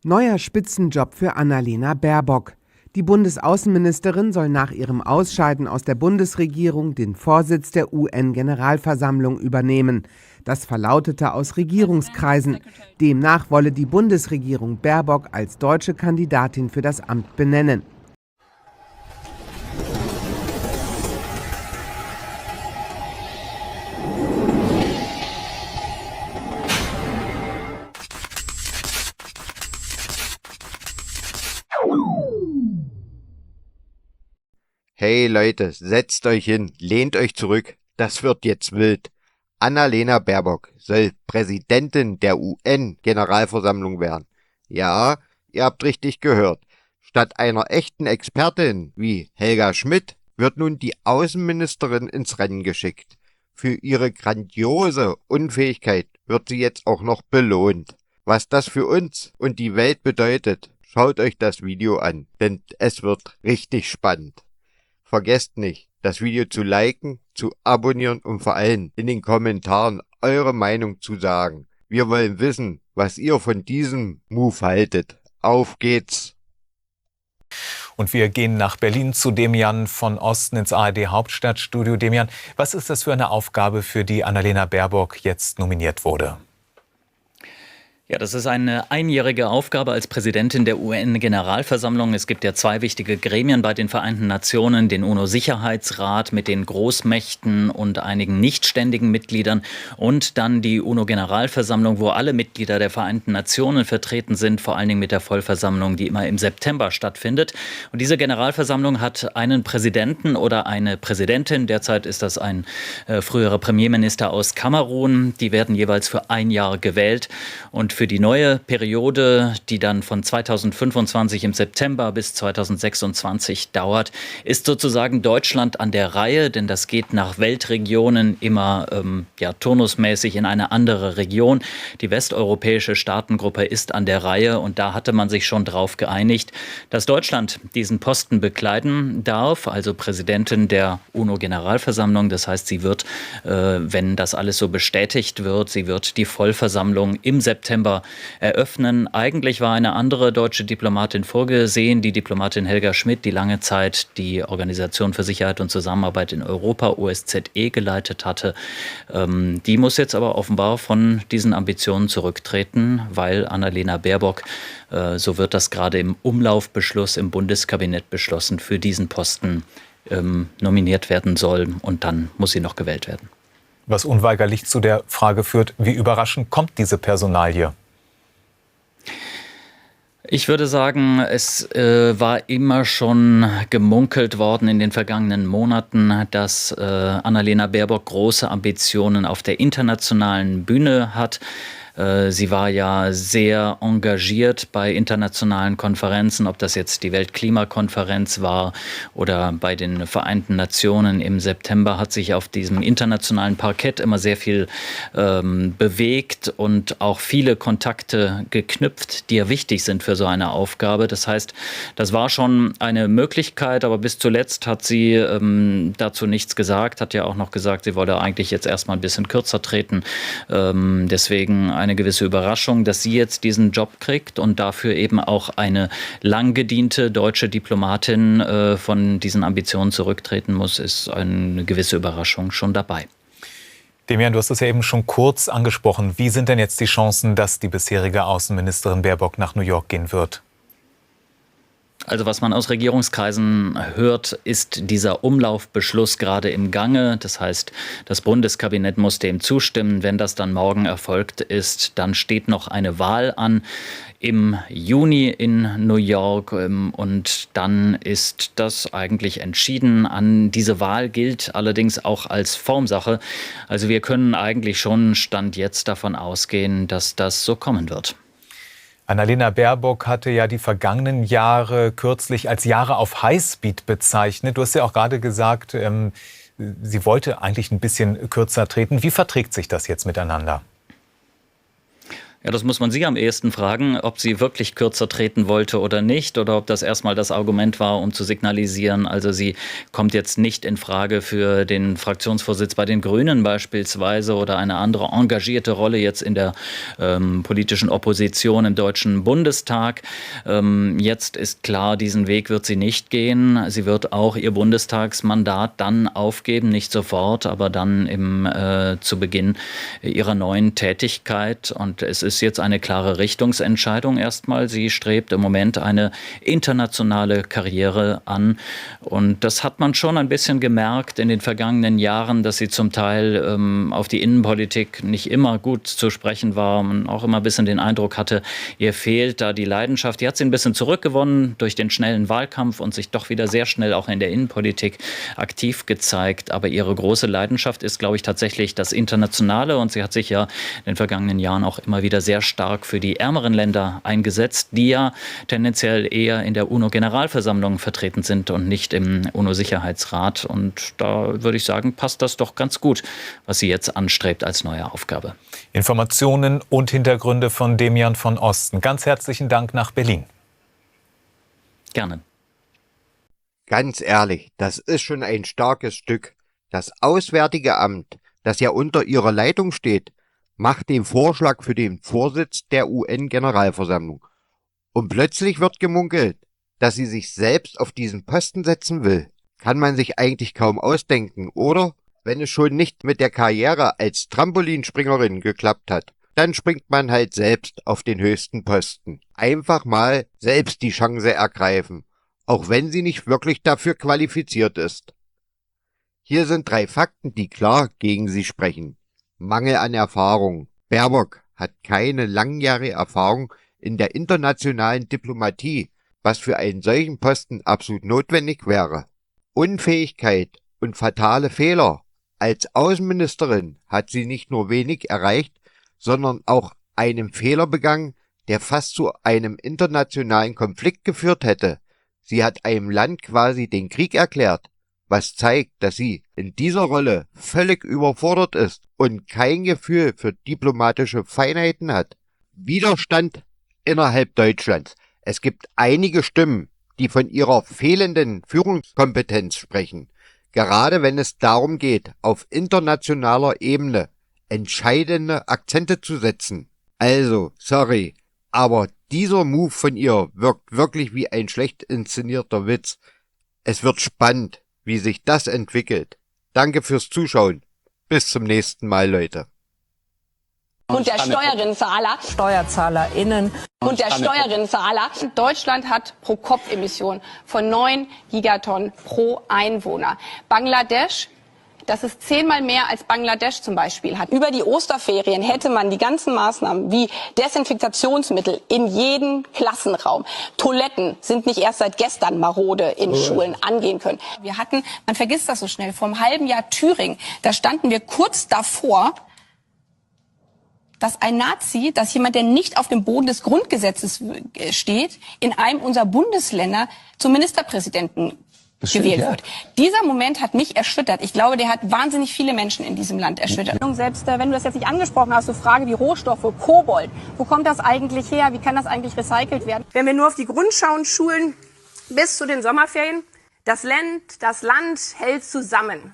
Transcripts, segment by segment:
Neuer Spitzenjob für Annalena Baerbock. Die Bundesaußenministerin soll nach ihrem Ausscheiden aus der Bundesregierung den Vorsitz der UN-Generalversammlung übernehmen. Das verlautete aus Regierungskreisen. Demnach wolle die Bundesregierung Baerbock als deutsche Kandidatin für das Amt benennen. Hey Leute, setzt euch hin, lehnt euch zurück, das wird jetzt wild. Annalena Baerbock soll Präsidentin der UN-Generalversammlung werden. Ja, ihr habt richtig gehört. Statt einer echten Expertin wie Helga Schmidt wird nun die Außenministerin ins Rennen geschickt. Für ihre grandiose Unfähigkeit wird sie jetzt auch noch belohnt. Was das für uns und die Welt bedeutet, schaut euch das Video an, denn es wird richtig spannend. Vergesst nicht, das Video zu liken, zu abonnieren und vor allem in den Kommentaren eure Meinung zu sagen. Wir wollen wissen, was ihr von diesem Move haltet. Auf geht's! Und wir gehen nach Berlin zu Demian von Osten ins ARD Hauptstadtstudio. Demian, was ist das für eine Aufgabe, für die Annalena Baerbock jetzt nominiert wurde? Ja, das ist eine einjährige Aufgabe als Präsidentin der UN-Generalversammlung. Es gibt ja zwei wichtige Gremien bei den Vereinten Nationen, den UNO-Sicherheitsrat mit den Großmächten und einigen nichtständigen Mitgliedern und dann die UNO-Generalversammlung, wo alle Mitglieder der Vereinten Nationen vertreten sind, vor allen Dingen mit der Vollversammlung, die immer im September stattfindet. Und diese Generalversammlung hat einen Präsidenten oder eine Präsidentin. Derzeit ist das ein früherer Premierminister aus Kamerun. Die werden jeweils für ein Jahr gewählt. Und für die neue Periode, die dann von 2025 im September bis 2026 dauert, ist sozusagen Deutschland an der Reihe, denn das geht nach Weltregionen immer turnusmäßig in eine andere Region. Die westeuropäische Staatengruppe ist an der Reihe und da hatte man sich schon darauf geeinigt, dass Deutschland diesen Posten bekleiden darf, also Präsidentin der UNO-Generalversammlung. Das heißt, sie wird, wenn das alles so bestätigt wird, sie wird die Vollversammlung im September eröffnen. Eigentlich war eine andere deutsche Diplomatin vorgesehen, die Diplomatin Helga Schmidt, die lange Zeit die Organisation für Sicherheit und Zusammenarbeit in Europa, OSZE, geleitet hatte. Die muss jetzt aber offenbar von diesen Ambitionen zurücktreten, weil Annalena Baerbock, so wird das gerade im Umlaufbeschluss im Bundeskabinett beschlossen, für diesen Posten nominiert werden soll und dann muss sie noch gewählt werden. Was unweigerlich zu der Frage führt, wie überraschend kommt diese Personalie? Ich würde sagen, es war immer schon gemunkelt worden in den vergangenen Monaten, dass Annalena Baerbock große Ambitionen auf der internationalen Bühne hat. Sie war ja sehr engagiert bei internationalen Konferenzen, ob das jetzt die Weltklimakonferenz war oder bei den Vereinten Nationen im September, hat sich auf diesem internationalen Parkett immer sehr viel bewegt und auch viele Kontakte geknüpft, die ja wichtig sind für so eine Aufgabe. Das heißt, das war schon eine Möglichkeit, aber bis zuletzt hat sie dazu nichts gesagt, hat ja auch noch gesagt, sie wolle eigentlich jetzt erstmal ein bisschen kürzer treten. Deswegen eine gewisse Überraschung, dass sie jetzt diesen Job kriegt und dafür eben auch eine lang gediente deutsche Diplomatin von diesen Ambitionen zurücktreten muss, ist eine gewisse Überraschung schon dabei. Demian, du hast es ja eben schon kurz angesprochen. Wie sind denn jetzt die Chancen, dass die bisherige Außenministerin Baerbock nach New York gehen wird? Also was man aus Regierungskreisen hört, ist dieser Umlaufbeschluss gerade im Gange. Das heißt, das Bundeskabinett muss dem zustimmen. Wenn das dann morgen erfolgt ist, dann steht noch eine Wahl an im Juni in New York. Und dann ist das eigentlich entschieden. An diese Wahl gilt allerdings auch als Formsache. Also wir können eigentlich schon Stand jetzt davon ausgehen, dass das so kommen wird. Annalena Baerbock hatte ja die vergangenen Jahre kürzlich als Jahre auf Highspeed bezeichnet. Du hast ja auch gerade gesagt, sie wollte eigentlich ein bisschen kürzer treten. Wie verträgt sich das jetzt miteinander? Ja, das muss man Sie am ehesten fragen, ob sie wirklich kürzer treten wollte oder nicht, oder ob das erstmal das Argument war, um zu signalisieren, also sie kommt jetzt nicht in Frage für den Fraktionsvorsitz bei den Grünen beispielsweise oder eine andere engagierte Rolle jetzt in der politischen Opposition im Deutschen Bundestag. Jetzt ist klar, diesen Weg wird sie nicht gehen. Sie wird auch ihr Bundestagsmandat dann aufgeben, nicht sofort, aber dann zu Beginn ihrer neuen Tätigkeit. Und es ist jetzt eine klare Richtungsentscheidung erstmal. Sie strebt im Moment eine internationale Karriere an. Und das hat man schon ein bisschen gemerkt in den vergangenen Jahren, dass sie zum Teil auf die Innenpolitik nicht immer gut zu sprechen war. Man auch immer ein bisschen den Eindruck hatte, ihr fehlt da die Leidenschaft. Die hat sie ein bisschen zurückgewonnen durch den schnellen Wahlkampf und sich doch wieder sehr schnell auch in der Innenpolitik aktiv gezeigt. Aber ihre große Leidenschaft ist, glaube ich, tatsächlich das Internationale. Und sie hat sich ja in den vergangenen Jahren auch immer wieder sehr stark für die ärmeren Länder eingesetzt, die ja tendenziell eher in der UNO-Generalversammlung vertreten sind und nicht im UNO-Sicherheitsrat. Und da würde ich sagen, passt das doch ganz gut, was sie jetzt anstrebt als neue Aufgabe. Informationen und Hintergründe von Demian von Osten. Ganz herzlichen Dank nach Berlin. Gerne. Ganz ehrlich, das ist schon ein starkes Stück. Das Auswärtige Amt, das ja unter ihrer Leitung steht, macht den Vorschlag für den Vorsitz der UN-Generalversammlung. Und plötzlich wird gemunkelt, dass sie sich selbst auf diesen Posten setzen will. Kann man sich eigentlich kaum ausdenken, oder? Wenn es schon nicht mit der Karriere als Trampolinspringerin geklappt hat, dann springt man halt selbst auf den höchsten Posten. Einfach mal selbst die Chance ergreifen, auch wenn sie nicht wirklich dafür qualifiziert ist. Hier sind 3 Fakten, die klar gegen sie sprechen. Mangel an Erfahrung. Baerbock hat keine langjährige Erfahrung in der internationalen Diplomatie, was für einen solchen Posten absolut notwendig wäre. Unfähigkeit und fatale Fehler. Als Außenministerin hat sie nicht nur wenig erreicht, sondern auch einen Fehler begangen, der fast zu einem internationalen Konflikt geführt hätte. Sie hat einem Land quasi den Krieg erklärt, was zeigt, dass sie in dieser Rolle völlig überfordert ist und kein Gefühl für diplomatische Feinheiten hat. Widerstand innerhalb Deutschlands. Es gibt einige Stimmen, die von ihrer fehlenden Führungskompetenz sprechen, gerade wenn es darum geht, auf internationaler Ebene entscheidende Akzente zu setzen. Also, sorry, aber dieser Move von ihr wirkt wirklich wie ein schlecht inszenierter Witz. Es wird spannend, wie sich das entwickelt. Danke fürs Zuschauen. Bis zum nächsten Mal, Leute. Und der Steuerinnenzahler. SteuerzahlerInnen. Und der Steuerinnenzahler. Deutschland hat pro Kopf Emissionen von 9 Gigatonnen pro Einwohner. Bangladesch, das ist 10-mal mehr als Bangladesch zum Beispiel hat. Über die Osterferien hätte man die ganzen Maßnahmen wie Desinfektionsmittel in jeden Klassenraum. Toiletten sind nicht erst seit gestern marode in Schulen angehen können. Man vergisst das so schnell, vor einem halben Jahr Thüringen, da standen wir kurz davor, dass ein Nazi, dass jemand, der nicht auf dem Boden des Grundgesetzes steht, in einem unserer Bundesländer zum Ministerpräsidenten gewählt wird. Dieser Moment hat mich erschüttert. Ich glaube, der hat wahnsinnig viele Menschen in diesem Land erschüttert. Selbst wenn du das jetzt nicht angesprochen hast, so Frage wie Rohstoffe, Kobold, wo kommt das eigentlich her? Wie kann das eigentlich recycelt werden? Wenn wir nur auf die Grundschauen schulen bis zu den Sommerferien, das Land hält zusammen.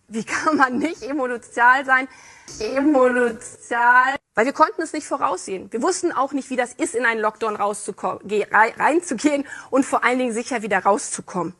Wie kann man nicht emotional sein? Emotional. Weil wir konnten es nicht voraussehen. Wir wussten auch nicht, wie das ist, in einen Lockdown reinzugehen und vor allen Dingen sicher wieder rauszukommen.